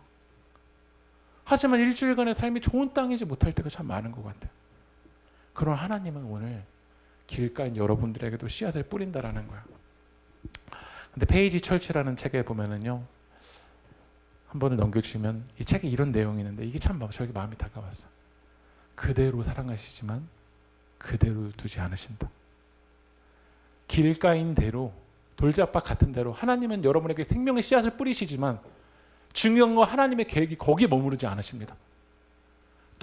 하지만 일주일간의 삶이 좋은 땅이지 못할 때가 참 많은 것 같아요. 그럼 하나님은 오늘 길가인 여러분들에게도 씨앗을 뿌린다라는 거예요. 근데 페이지 철치라는 책에 보면은요, 한 번을 넘겨주시면 이 책에 이런 내용이 있는데 이게 참 저에게 마음이 다가왔어요. 그대로 사랑하시지만 그대로 두지 않으신다. 길가인 대로 돌짝밭 같은 대로 하나님은 여러분에게 생명의 씨앗을 뿌리시지만 중요한 건 하나님의 계획이 거기에 머무르지 않으십니다.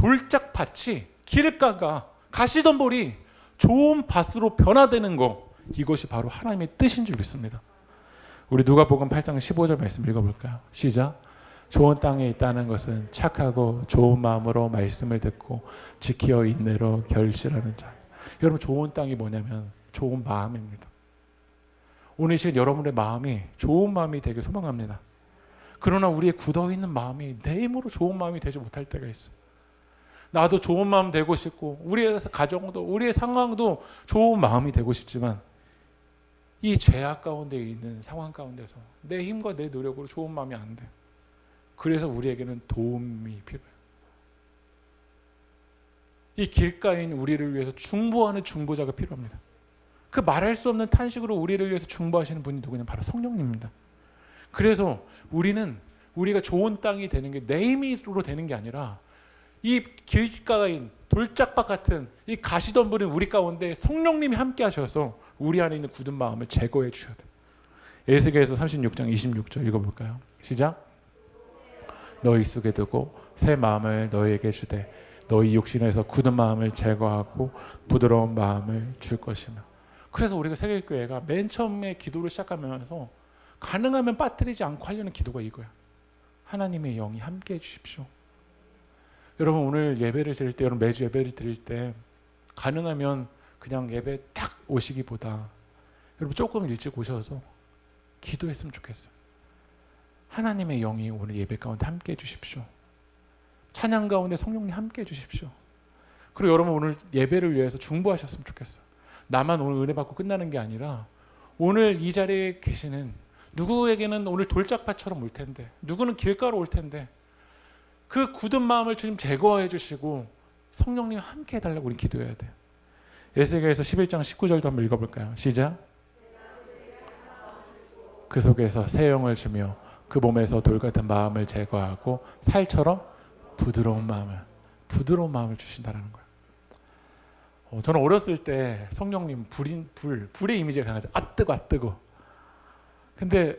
돌짝밭이 길가가 가시덤불이 좋은 밭으로 변화되는 거, 이것이 바로 하나님의 뜻인 줄 믿습니다. 우리 누가복음 8장 15절 말씀 읽어볼까요? 시작. 좋은 땅에 있다는 것은 착하고 좋은 마음으로 말씀을 듣고 지키어 인내로 결실하는 자. 여러분, 좋은 땅이 뭐냐면 좋은 마음입니다. 오늘 시간 여러분의 마음이 좋은 마음이 되길 소망합니다. 그러나 우리의 굳어있는 마음이 내 힘으로 좋은 마음이 되지 못할 때가 있어요. 나도 좋은 마음 되고 싶고 우리의 가정도 우리의 상황도 좋은 마음이 되고 싶지만 이 죄악 가운데 있는 상황 가운데서 내 힘과 내 노력으로 좋은 마음이 안 돼. 그래서 우리에게는 도움이 필요해요. 이 길가인 우리를 위해서 중보하는 중보자가 필요합니다. 그 말할 수 없는 탄식으로 우리를 위해서 중보하시는 분이 누구냐? 바로 성령님입니다. 그래서 우리가 좋은 땅이 되는 게 내 힘으로 되는 게 아니라 이 길가인 돌짝밭 같은 이 가시덤불인 우리 가운데 성령님이 함께 하셔서 우리 안에 있는 굳은 마음을 제거해 주셔야 돼요. 에스겔서 36장 26절 읽어볼까요? 시작. 너희 속에 두고 새 마음을 너희에게 주되 너희 육신에서 굳은 마음을 제거하고 부드러운 마음을 줄 것이며. 그래서 우리가 세계교회가 맨 처음에 기도를 시작하면서 가능하면 빠뜨리지 않고 하려는 기도가 이거야. 하나님의 영이 함께 해주십시오. 여러분, 오늘 예배를 드릴 때, 여러분 매주 예배를 드릴 때 가능하면 그냥 예배 딱 오시기보다 여러분 조금 일찍 오셔서 기도했으면 좋겠어요. 하나님의 영이 오늘 예배 가운데 함께 해주십시오. 찬양 가운데 성령님 함께 해주십시오. 그리고 여러분 오늘 예배를 위해서 중보하셨으면 좋겠어요. 나만 오늘 은혜 받고 끝나는 게 아니라 오늘 이 자리에 계시는 누구에게는 오늘 돌짝밭처럼 올 텐데, 누구는 길가로 올 텐데, 그 굳은 마음을 주님 제거해 주시고 성령님 함께 해달라고 우리 기도해야 돼요. 에스겔서 11장 19절도 한번 읽어볼까요? 시작. 그 속에서 새 영을 주며 그 몸에서 돌 같은 마음을 제거하고 살처럼 부드러운 마음을 주신다라는 거예요. 저는 어렸을 때 성령님 불의 이미지가 강하죠. 아 뜨거. 근데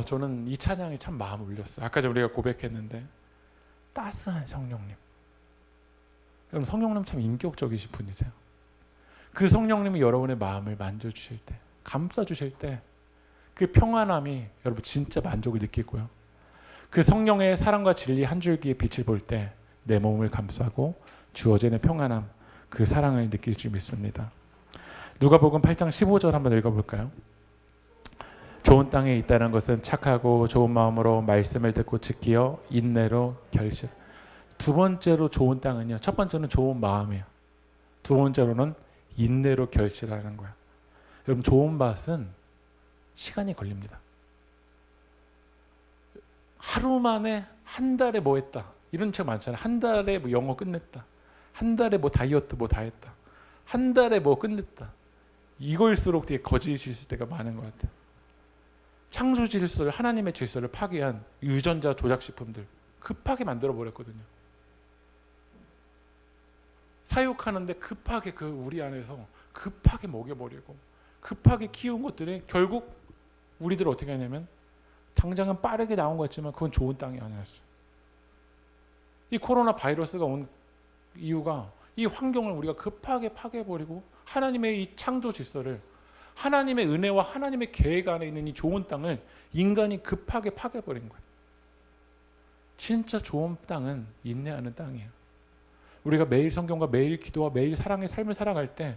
저는 이 찬양이 참 마음을 울렸어요. 아까 전에 우리가 고백했는데 따스한 성령님. 여러분, 성령님 참 인격적이신 분이세요. 그 성령님이 여러분의 마음을 만져주실 때, 감싸주실 때 그 평안함이 여러분 진짜 만족을 느끼고요. 그 성령의 사랑과 진리 한 줄기의 빛을 볼 때 내 몸을 감싸고 주어지는 평안함, 그 사랑을 느낄 줄 믿습니다. 누가복음 8장 15절 한번 읽어볼까요? 좋은 땅에 있다는 것은 착하고 좋은 마음으로 말씀을 듣고 지키어 인내로 결실. 두 번째로 좋은 땅은요. 첫 번째는 좋은 마음이에요. 두 번째로는 인내로 결실하는 거야. 여러분, 좋은 밭은 시간이 걸립니다. 하루 만에 한 달에 뭐 했다. 이런 책 많잖아요. 한 달에 뭐 영어 끝냈다. 한 달에 뭐 다이어트 뭐 다 했다. 한 달에 뭐 끝냈다. 이거일수록 되게 거짓일 때가 많은 것 같아요. 창조 질서를, 하나님의 질서를 파괴한 유전자 조작식품들 급하게 만들어 버렸거든요. 사육하는데 급하게 그 우리 안에서 급하게 먹여버리고 급하게 키운 것들이 결국 우리들 어떻게 하냐면 당장은 빠르게 나온 것 같지만 그건 좋은 땅이 아니었어요. 이 코로나 바이러스가 온 이유가 이 환경을 우리가 급하게 파괴해버리고 하나님의 이 창조 질서를, 하나님의 은혜와 하나님의 계획 안에 있는 이 좋은 땅을 인간이 급하게 파괴해버린 거예요. 진짜 좋은 땅은 인내하는 땅이에요. 우리가 매일 성경과 매일 기도와 매일 사랑의 삶을 살아갈 때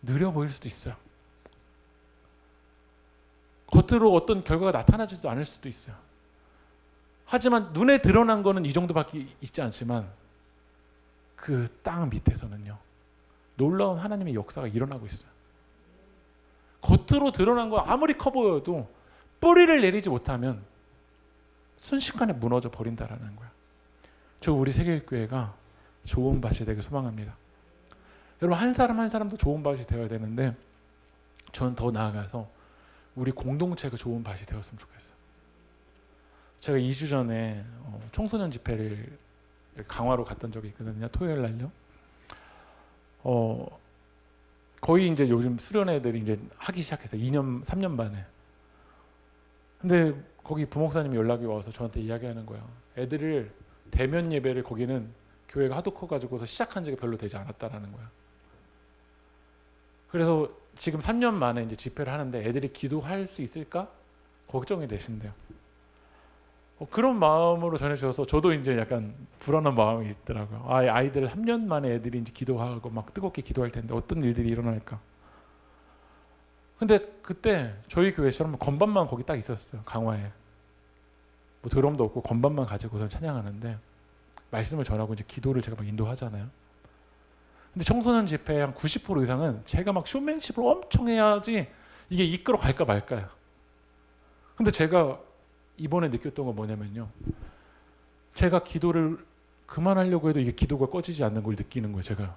느려 보일 수도 있어요. 겉으로 어떤 결과가 나타나지도 않을 수도 있어요. 하지만 눈에 드러난 거는 이 정도밖에 있지 않지만 그 땅 밑에서는요, 놀라운 하나님의 역사가 일어나고 있어요. 겉으로 드러난 거 아무리 커 보여도 뿌리를 내리지 못하면 순식간에 무너져 버린다라는 거야. 저 우리 세계교회가 좋은 밭이 되길 소망합니다. 여러분, 한 사람 한 사람도 좋은 밭이 되어야 되는데 저는 더 나아가서 우리 공동체가 좋은 밭이 되었으면 좋겠어요. 제가 2주 전에 청소년 집회를 강화로 갔던 적이 있거든요. 토요일 날요. 거의 이제 요즘 수련 애들이 이제 하기 시작해서 2년, 3년 반에. 근데 거기 부목사님이 연락이 와서 저한테 이야기하는 거예요. 애들을 대면 예배를 거기는 교회가 하도 커가지고서 시작한 지가 별로 되지 않았다라는 거야. 그래서 지금 3년 만에 이제 집회를 하는데 애들이 기도할 수 있을까 걱정이 되신대요. 그런 마음으로 전해주셔서 저도 이제 약간 불안한 마음이 있더라고요. 아이들 3년 만에 애들이 이제 기도하고 막 뜨겁게 기도할 텐데 어떤 일들이 일어날까. 근데 그때 저희 교회처럼 건반만 거기 딱 있었어요. 강화에. 뭐 드럼도 없고 건반만 가지고서 찬양하는데 말씀을 전하고 이제 기도를 제가 막 인도하잖아요. 근데 청소년 집회 한 90% 이상은 제가 막 쇼맨십을 엄청 해야지 이게 이끌어 갈까 말까요. 근데 제가 이번에 느꼈던 건 뭐냐면요. 제가 기도를 그만하려고 해도 이게 기도가 꺼지지 않는 걸 느끼는 거예요. 제가.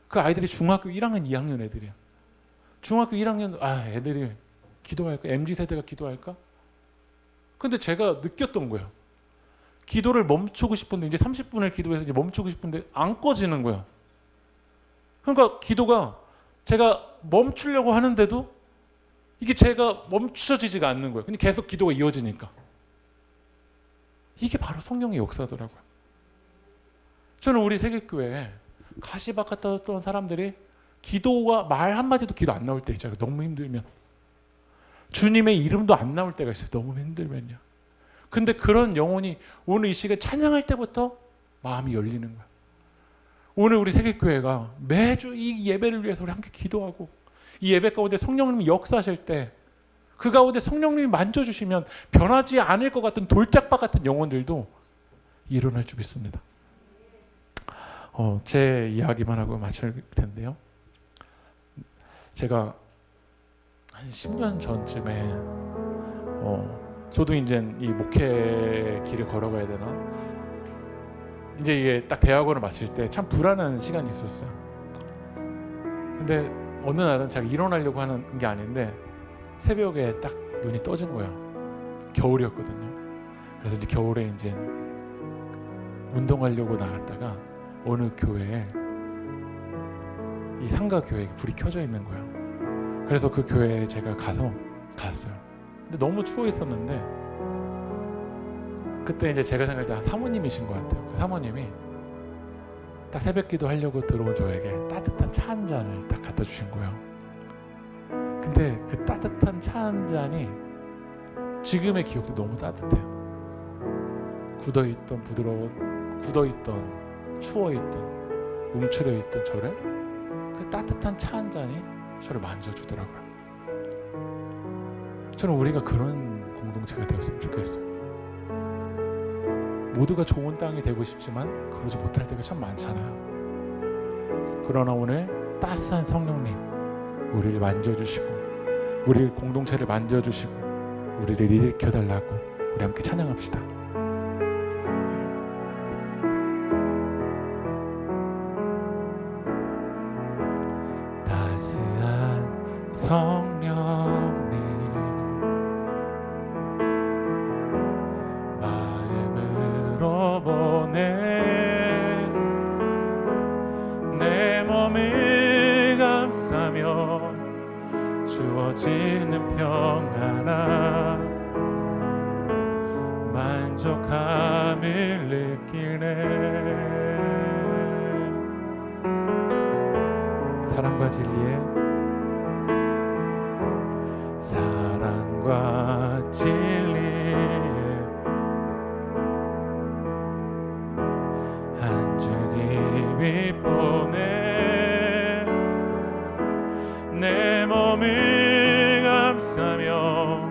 그 아이들이 중학교 1학년, 2학년 애들이야. 중학교 1학년 애들이 기도할까? MZ세대가 기도할까? 근데 제가 느꼈던 거예요. 기도를 멈추고 싶은데 이제 30분을 기도해서 이제 멈추고 싶은데 안 꺼지는 거예요. 그러니까 기도가 제가 멈추려고 하는데도 이게 제가 멈춰지지가 않는 거예요. 근데 계속 기도가 이어지니까. 이게 바로 성령의 역사더라고요. 저는 우리 세계교회에 가시밭 같았던 사람들이 기도가 말 한마디도 기도 안 나올 때 있잖아요. 너무 힘들면. 주님의 이름도 안 나올 때가 있어요. 너무 힘들면요. 근데 그런 영혼이 오늘 이 시간에 찬양할 때부터 마음이 열리는 거예요. 오늘 우리 세계교회가 매주 이 예배를 위해서 우리 함께 기도하고 이 예배 가운데 성령님이 역사하실 때 그 가운데 성령님이 만져주시면 변하지 않을 것 같은 돌짝밭 같은 영혼들도 일어날 줄 믿습니다. 제 이야기만 하고 마칠 텐데요. 제가 한 10년 전쯤에 저도 이제 이 목회 길을 걸어가야 되나? 이제 이게 딱 대학원을 마칠 때 참 불안한 시간이 있었어요. 근데 어느 날은 제가 일어나려고 하는 게 아닌데 새벽에 딱 눈이 떠진 거예요. 겨울이었거든요. 그래서 이제 겨울에 이제 운동하려고 나갔다가 어느 교회에 이 상가 교회에 불이 켜져 있는 거예요. 그래서 그 교회에 제가 갔어요. 근데 너무 추워 있었는데 그때 이제 제가 생각할 때 사모님이신 것 같아요. 그 사모님이 딱 새벽기도 하려고 들어온 저에게 따뜻한 차 한 잔을 딱 갖다 주신 거예요. 근데 그 따뜻한 차 한 잔이 지금의 기억도 너무 따뜻해요. 굳어있던 추워있던 움츠려있던 저를 그 따뜻한 차 한 잔이 저를 만져주더라고요. 저는 우리가 그런 공동체가 되었으면 좋겠어요. 모두가 좋은 땅이 되고 싶지만 그러지 못할 때가 참 많잖아요. 그러나 오늘 따스한 성령님 우리를 만져주시고 우리 공동체를 만져주시고 우리를 일으켜달라고 우리 함께 찬양합시다. 따스한 성령님 마음으로 보내 내 몸을 감싸며 주어지는 평안함 만족함을 느끼네. 사랑과 진리에 한 줄기 보내 내 몸을 감싸며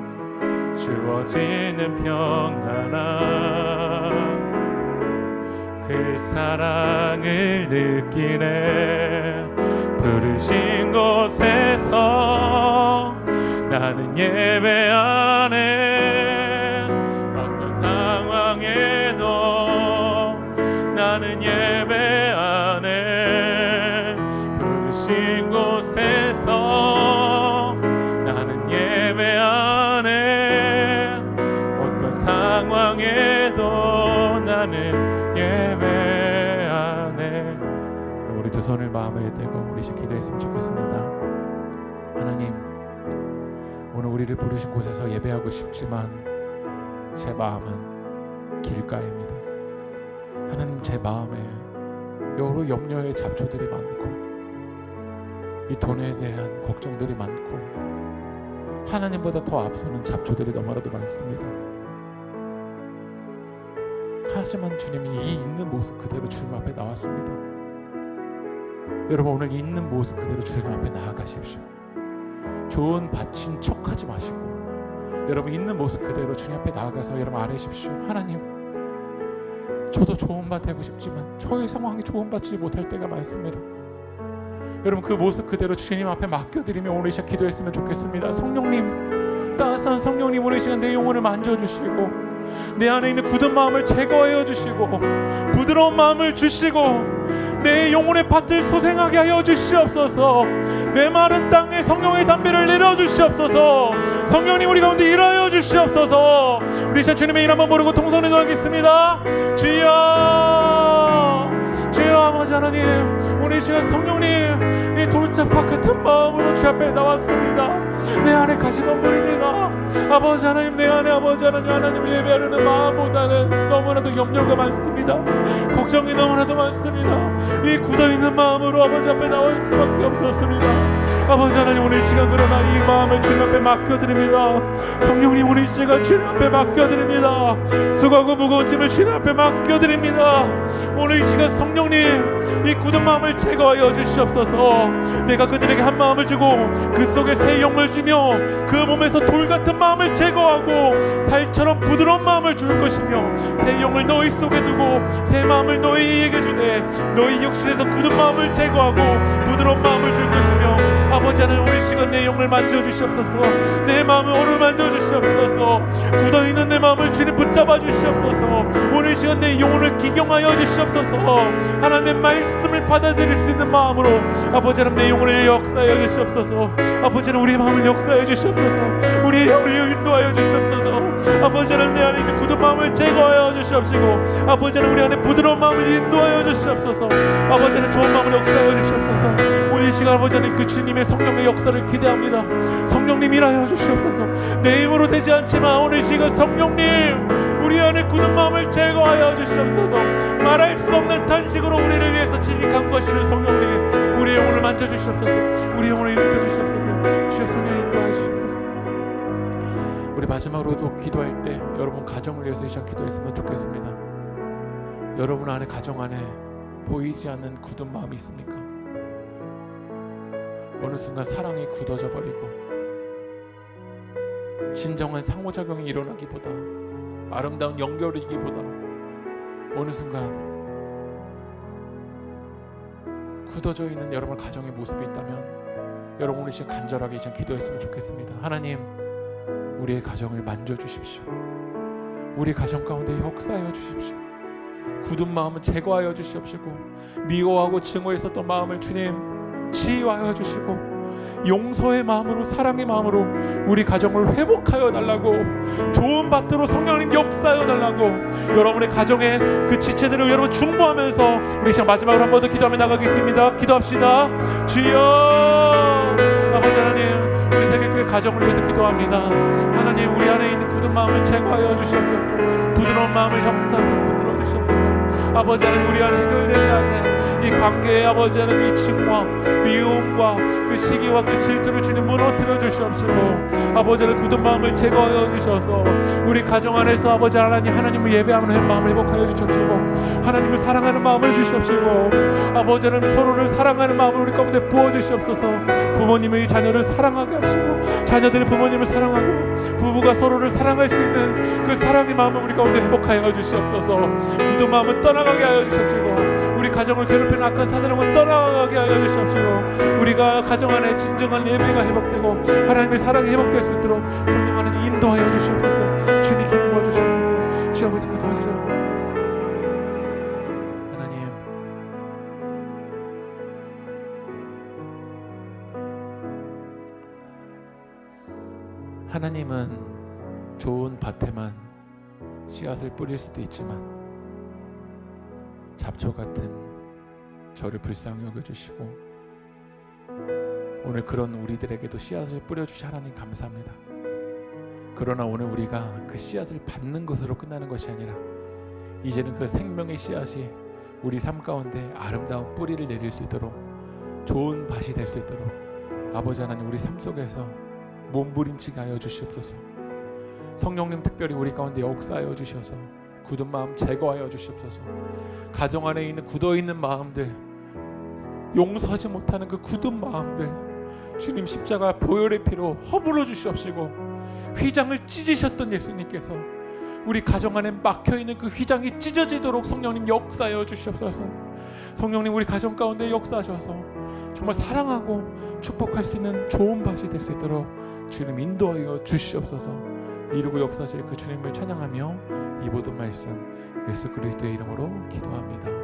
주어지는 평안함 그 사랑을 느끼네. 부르신 곳에서 나는 예배하네. 어떤 상황에도 나는 예배하네. 부르신 곳에서 나는 예배하네. 어떤 상황에도 나는 예배하네. 우리 두 손을 마음에 대고 우리 씩 기도했으면 좋겠습니다. 하나님, 오늘 우리를 부르신 곳에서 예배하고 싶지만 제 마음은 길가입니다. 하나님, 제 마음에 여러 염려의 잡초들이 많고 이 돈에 대한 걱정들이 많고 하나님보다 더 앞서는 잡초들이 너무나도 많습니다. 하지만 주님이 이 있는 모습 그대로 주님 앞에 나왔습니다. 여러분, 오늘 있는 모습 그대로 주님 앞에 나아가십시오. 좋은 밭인 척하지 마시고 여러분 있는 모습 그대로 주님 앞에 나아가서 여러분 아뢰십시오. 하나님, 저도 좋은 밭 되고 싶지만 저의 상황이 좋은 밭이지 못할 때가 많습니다. 여러분, 그 모습 그대로 주님 앞에 맡겨드리며 오늘 이 시간 기도했으면 좋겠습니다. 성령님, 따스한 성령님, 오늘 이 시간 내 영혼을 만져주시고 내 안에 있는 굳은 마음을 제거하여 주시고 부드러운 마음을 주시고 내 영혼의 밭을 소생하게 하여 주시옵소서. 내 마른 땅에 성령의 담배를 내려주시옵소서. 성령님, 우리 가운데 일하여 주시옵소서. 우리 시간 주님의 이름 한번 모르고 동선을 기도하겠습니다. 주여, 주여. 아버지 하나님, 오늘 이 시간 성령님 이 돌짝밭 같은 마음으로 주 앞에 나왔습니다. 내 안에 가시던 분입니다. 아버지 하나님, 내 안에 아버지 하나님 예배하려는 마음보다는 너무나도 염려가 많습니다. 걱정이 너무나도 많습니다. 이 굳어있는 마음으로 아버지 앞에 나올 수밖에 없었습니다. 아버지 하나님, 오늘 이 시간 그러나 이 마음을 주님 앞에 맡겨드립니다. 성령님, 오늘 이 시간 주님 앞에 맡겨드립니다. 수고하고 무거운 짐을 주님 앞에 맡겨드립니다. 오늘 이 시간 성령님 이 굳은 마음을 제거하여 주시옵소서. 내가 그들에게 한 마음을 주고 그 속에 새 영을 주며 그 몸에서 돌 같은 마음을 제거하고 살처럼 부드러운 마음을 줄 것이며 새 영을 너희 속에 두고 새 마음을 너희에게 주되 너희 육신에서 굳은 마음을 제거하고 부드러운 마음을 줄 것이며 아버지 하나님, 우리 시간 내 영을 만져주시옵소서. 내 마음을 오늘 만져주시옵소서. 굳어있는 내 마음을 주님 붙잡아 주시옵소서. 오늘 시간 내 영혼을 기경하여 주시옵소서. 하나님의 말씀을 받아들일 수 있는 마음으로 아버지 하나님 내 영혼을 역사하여 주시옵소서. 아버지 하나님, 우리의 마음을 역사하여 주시옵소서. 우리의 영을 인도하여 주시옵소서. 아버지 하나님, 내 안에 있는 굳은 마음을 제거하여 주시옵시고 아버지 하나님, 우리 안에 부드러운 마음을 인도하여 주시옵소서. 아버지 하나님, 좋은 마음을 역사하여 주시옵소서. 오늘 이 시간 아버지 하나님, 그 주님의 성령의 역사를 기대합니다. 성령님, 일하여 주시옵소서. 내 힘으로 되지 않지만 오늘 이 시간 성령님 우리 안에 굳은 마음을 제거하여 주시옵소서. 말할 수 없는 탄식으로 우리를 위해서 진익한 것이는 성령님, 우리 영혼을 만져주시옵소서. 우리 영혼을 일으켜 주시옵소서. 주여, 성령 인도하여 주시옵소서. 우리 마지막으로도 기도할 때 여러분 가정을 위해서 이 시간 기도했으면 좋겠습니다. 여러분 안에 가정 안에 보이지 않는 굳은 마음이 있습니까? 어느 순간 사랑이 굳어져 버리고 진정한 상호작용이 일어나기보다 아름다운 연결이기보다 어느 순간 굳어져 있는 여러분 가정의 모습이 있다면 여러분 오늘 시간 간절하게 이제 기도했으면 좋겠습니다. 하나님, 우리의 가정을 만져주십시오. 우리 가정 가운데 역사하여 주십시오. 굳은 마음은 제거하여 주시옵시고 미워하고 증오했었던 마음을 주님 치유하여 주시고 용서의 마음으로 사랑의 마음으로 우리 가정을 회복하여 달라고 좋은 밭으로 성령님 역사하여 달라고 여러분의 가정의 그 지체들을 여러분 중보하면서 우리 시간 마지막으로 한 번 더 기도하며 나가겠습니다. 기도합시다. 주여, 아버지 하나님, 우리 세계교회 가정을 위해서 기도합니다. 하나님, 우리 안에 있는 굳은 마음을 제거하여 주시옵소서. 부드러운 마음을 형성하고 붙들어 주시옵소서. 아버지 하나님, 우리 안에 해결되지 않는 이 관계의 아버지 하나님 이 증오와 미움과 그 시기와 그 질투를 주님 무너뜨려 주시옵시고 아버지 하나님 굳은 마음을 제거하여 주셔서 우리 가정 안에서 아버지 하나님을 예배하는 마음을 회복하여 주시옵시고 하나님을 사랑하는 마음을 주시옵시고 아버지 하나님 서로를 사랑하는 마음을 우리 가운데 부어주시옵소서. 부모님의 자녀를 사랑하게 하시고 자녀들이 부모님을 사랑하고 부부가 서로를 사랑할 수 있는 그 사랑의 마음을 우리 가운데 회복하여 주시옵소서. 굳은 마음은 떠나가게 하여 주시옵시고 우리 가정을 괴롭히는 악한 사단을 떠나가게 하여 주시옵시고 우리가 가정 안에 진정한 예배가 회복되고 하나님의 사랑이 회복될 수 있도록 성령 하나님 인도하여 주시옵소서. 주님 기름 부어 주시옵소서. 주 아버지를 도와주시옵소서. 하나님, 하나님은 좋은 밭에만 씨앗을 뿌릴 수도 있지만 잡초 같은 저를 불쌍히 여겨주시고 오늘 그런 우리들에게도 씨앗을 뿌려주시 하나님 감사합니다. 그러나 오늘 우리가 그 씨앗을 받는 것으로 끝나는 것이 아니라 이제는 그 생명의 씨앗이 우리 삶 가운데 아름다운 뿌리를 내릴 수 있도록, 좋은 밭이 될 수 있도록 아버지 하나님 우리 삶 속에서 몸부림치게 하여 주시옵소서. 성령님 특별히 우리 가운데 역사하여 주셔서 굳은 마음 제거하여 주시옵소서. 가정 안에 있는 굳어있는 마음들, 용서하지 못하는 그 굳은 마음들, 주님 십자가 보혈의 피로 허물어 주시옵시고, 휘장을 찢으셨던 예수님께서 우리 가정 안에 막혀있는 그 휘장이 찢어지도록 성령님 역사하여 주시옵소서. 성령님 우리 가정 가운데 역사하셔서 정말 사랑하고 축복할 수 있는 좋은 밭이 될 수 있도록 주님 인도하여 주시옵소서. 이루고 역사하실 그 주님을 찬양하며 이 모든 말씀 예수 그리스도의 이름으로 기도합니다.